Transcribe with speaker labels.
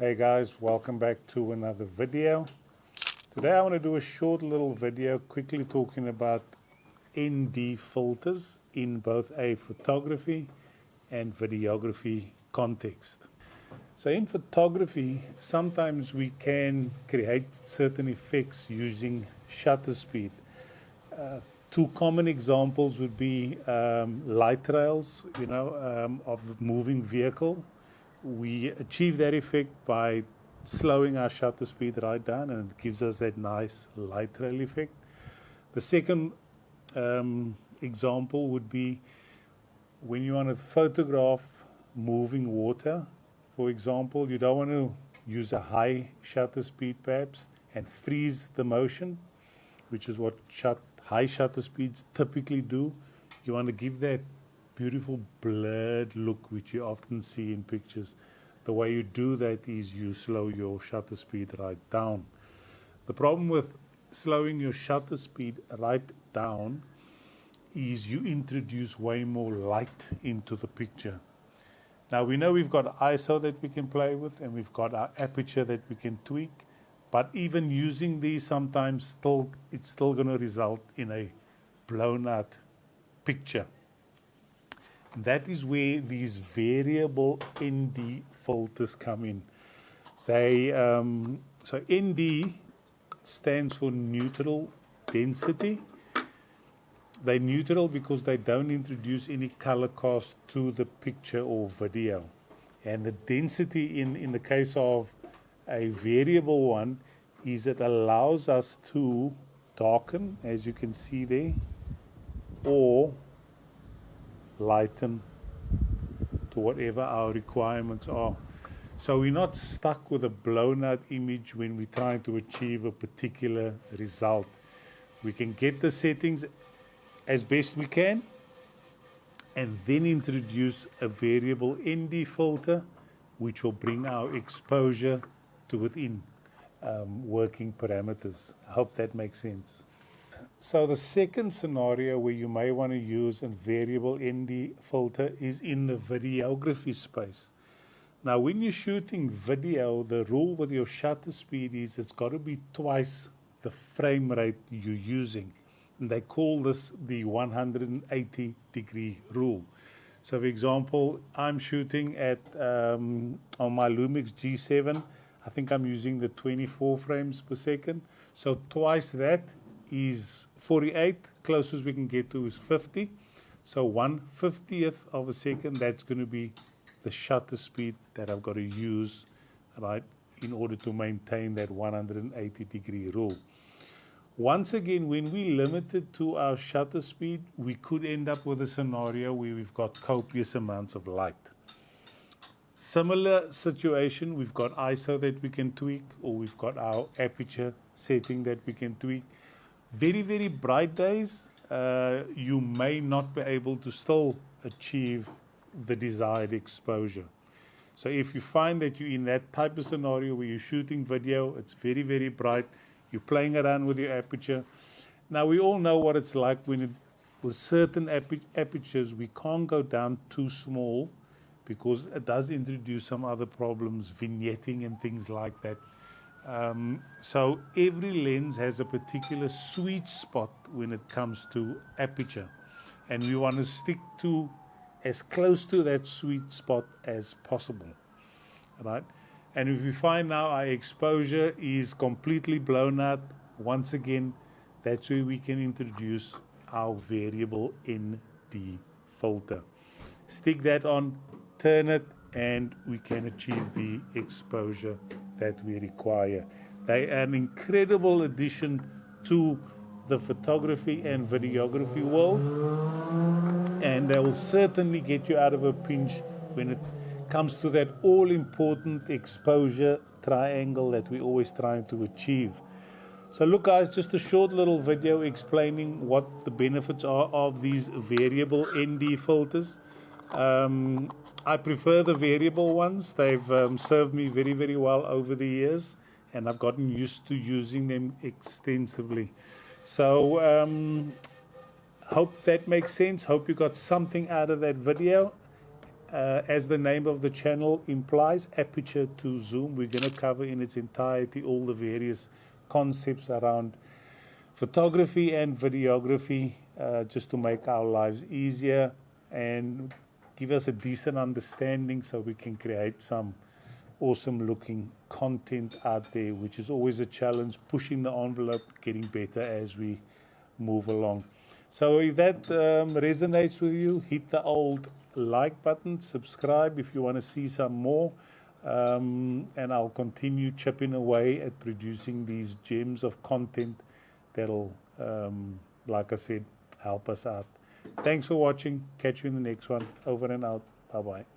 Speaker 1: Hey guys, welcome back to another video. Today I want to do a short little video quickly talking about ND filters in both a photography and videography context. So in photography, sometimes we can create certain effects using shutter speed. Two common examples would be light trails, of a moving vehicle. We achieve that effect by slowing our shutter speed right down, and it gives us that nice light trail effect. The second example would be when you want to photograph moving water. For example, you don't want to use a high shutter speed perhaps and freeze the motion, which is what high shutter speeds typically do. You want to give that beautiful blurred look which you often see in pictures. The way you do that is you slow your shutter speed right down. The problem with slowing your shutter speed right down is you introduce way more light into the picture. Now we know we've got ISO that we can play with, and we've got our aperture that we can tweak, but even using these sometimes it's still going to result in a blown out picture. That is where these variable ND filters come in. So ND stands for neutral density. They're neutral because they don't introduce any color cast to the picture or video. And the density in the case of a variable one is it allows us to darken, as you can see there, or lighten to whatever our requirements are. So we're not stuck with a blown out image when we're trying to achieve a particular result. We can get the settings as best we can and then introduce a variable ND filter which will bring our exposure to within working parameters. I hope that makes sense. So the second scenario where you may want to use a variable ND filter is in the videography space. Now when you're shooting video, the rule with your shutter speed is it's got to be twice the frame rate you're using. And they call this the 180 degree rule. So for example, I'm shooting at on my Lumix G7, I think I'm using the 24 frames per second. So twice that is 48, closest we can get to is 50. So 1/50th of a second, that's going to be the shutter speed that I've got to use, right, in order to maintain that 180 degree rule. Once again, when we limit it to our shutter speed, we could end up with a scenario where we've got copious amounts of light. Similar situation, we've got ISO that we can tweak, or we've got our aperture setting that we can tweak. Very, very bright days, you may not be able to still achieve the desired exposure. So if you find that you're in that type of scenario where you're shooting video, it's very, very bright, you're playing around with your aperture. Now we all know what it's like when with certain apertures we can't go down too small because it does introduce some other problems, vignetting and things like that. So every lens has a particular sweet spot when it comes to aperture, and we want to stick to as close to that sweet spot as possible, right? And if we find now our exposure is completely blown out, once again, that's where we can introduce our variable ND filter. Stick that on, turn it, and we can achieve the exposure that we require. They are an incredible addition to the photography and videography world, and they will certainly get you out of a pinch when it comes to that all-important exposure triangle that we're always trying to achieve. So look guys, just a short little video explaining what the benefits are of these variable ND filters. I prefer the variable ones. They've served me very, very well over the years, and I've gotten used to using them extensively. So hope that makes sense. Hope you got something out of that video. as the name of the channel implies, aperture to zoom. We're going to cover in its entirety all the various concepts around photography and videography, just to make our lives easier and give us a decent understanding so we can create some awesome looking content out there, which is always a challenge, pushing the envelope, getting better as we move along. So if that resonates with you, hit the old like button, subscribe if you want to see some more, and I'll continue chipping away at producing these gems of content that'll, like I said, help us out. Thanks for watching. Catch you in the next one. Over and out. Bye-bye.